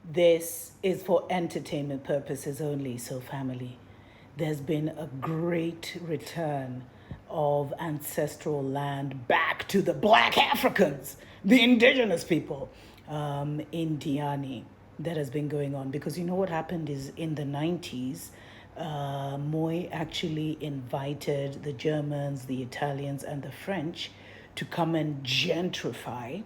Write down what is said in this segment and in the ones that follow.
This is for entertainment purposes only, so family. There's been a great return of ancestral land back to the black Africans, the indigenous people, in Diani. That has been going on because you know what happened is in the 90s, Moy actually invited the Germans, the Italians, and the French to come and gentrify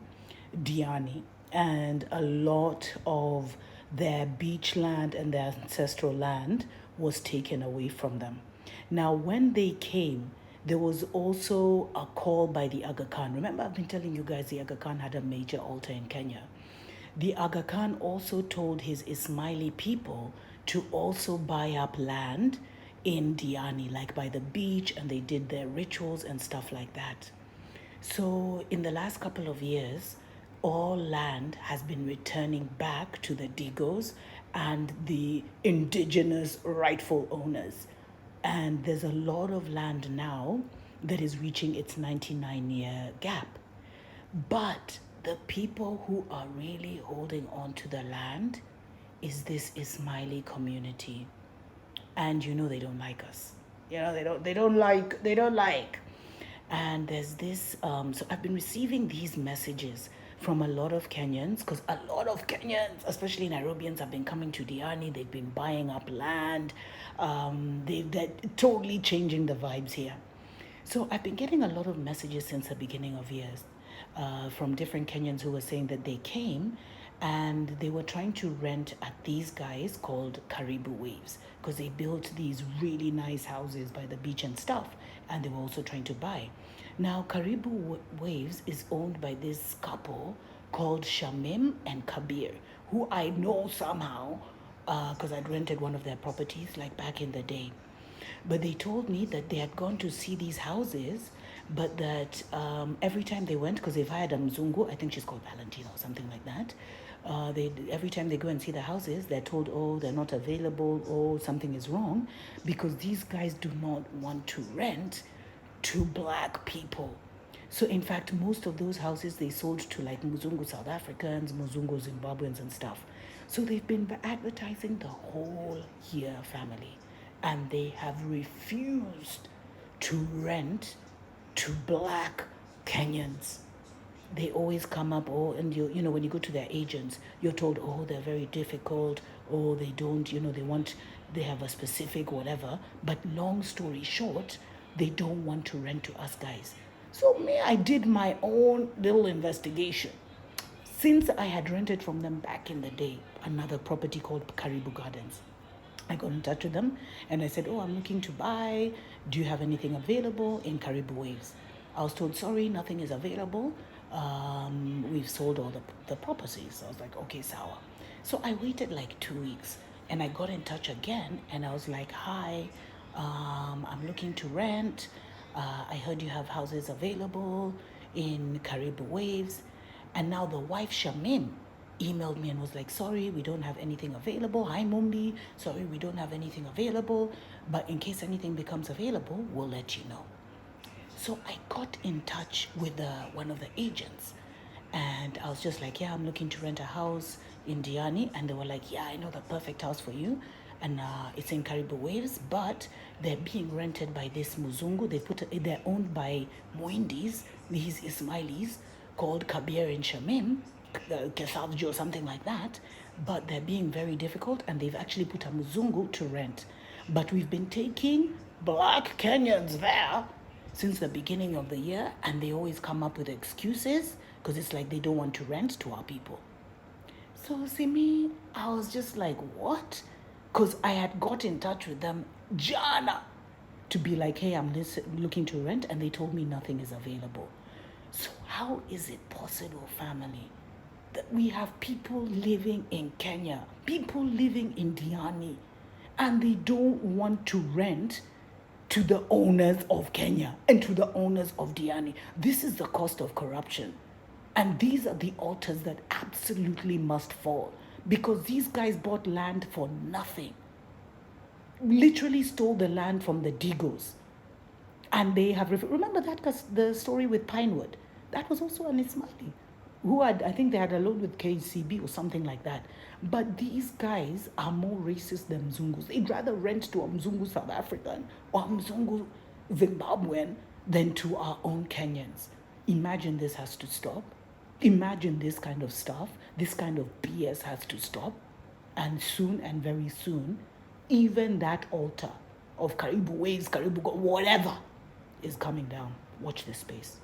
Diani, and a lot of their beach land and their ancestral land was taken away from them. Now, when they came, there was also a call by the Aga Khan. Remember, I've been telling you guys the Aga Khan had a major altar in Kenya. The Aga Khan also told his Ismaili people to also buy up land in Diani, like by the beach, and they did their rituals and stuff like that. So, in the last couple of years, all land has been returning back to the Digos and the indigenous rightful owners. And there's a lot of land now that is reaching its 99-year gap. But the people who are really holding on to the land is this Ismaili community. And you know they don't like us. You know, they don't like. And there's this, so I've been receiving these messages from a lot of Kenyans, because a lot of Kenyans, especially Nairobians, have been coming to Diani. They've been buying up land. They're totally changing the vibes here. So I've been getting a lot of messages since the beginning of years from different Kenyans who were saying that they came and they were trying to rent at these guys called Karibu Waves, because they built these really nice houses by the beach and stuff, and they were also trying to buy. Now, Karibu Waves is owned by this couple called Shamim and Kabir, who I know somehow because I'd rented one of their properties like back in the day. But they told me that they had gone to see these houses, but that every time they went, because they've hired a Mzungu, I think she's called Valentina or something like that. Every time they go and see the houses, they're told, oh, they're not available, oh, something is wrong, because these guys do not want to rent to black people. So in fact, most of those houses they sold to like Muzungu South Africans, Muzungu Zimbabweans and stuff. So they've been advertising the whole year, family, and they have refused to rent to black Kenyans. They always come up, oh, and you know, when you go to their agents, you're told, oh, they're very difficult, oh, they don't, you know, they have a specific whatever. But long story short, they don't want to rent to us guys. So me, I did my own little investigation. Since I had rented from them back in the day, another property called Karibu Gardens, I got in touch with them and I said, oh, I'm looking to buy. Do you have anything available in Karibu Waves? I was told, sorry, nothing is available. We've sold all the properties. I was like, okay, sour. So I waited like 2 weeks and I got in touch again and I was like, hi, I'm looking to rent. I heard you have houses available in Karibu Waves. And now the wife, Shamim, emailed me and was like, sorry, we don't have anything available. Hi, Mumbi. Sorry, we don't have anything available. But in case anything becomes available, we'll let you know. So I got in touch with one of the agents. And I was just like, yeah, I'm looking to rent a house in Diani. And they were like, yeah, I know the perfect house for you. And it's in Karibu Waves, but they're being rented by this Muzungu. They're owned by Muindis, these Ismailis, called Kabir and Shamim, Kesavji or something like that. But they're being very difficult, and they've actually put a Muzungu to rent. But we've been taking black Kenyans there since the beginning of the year, and they always come up with excuses because it's like they don't want to rent to our people. So see me, I was just like, what? Because I had got in touch with them, Jana, to be like, hey, I'm looking to rent, and they told me nothing is available. So how is it possible, family, that we have people living in Kenya, people living in Diani, and they don't want to rent to the owners of Kenya and to the owners of Diani? This is the cost of corruption. And these are the altars that absolutely must fall, because these guys bought land for nothing. Literally stole the land from the Digos. And they have, remember that, the story with Pinewood? That was also an Ismaili. who had, I think they had a loan with KCB or something like that. But these guys are more racist than Mzungus. They'd rather rent to a Mzungu South African or a Mzungu Zimbabwean than to our own Kenyans. Imagine this has to stop. Imagine this kind of stuff, this kind of BS has to stop. And soon and very soon, even that altar of Karibu Ways, Karibu God, whatever, is coming down. Watch this space.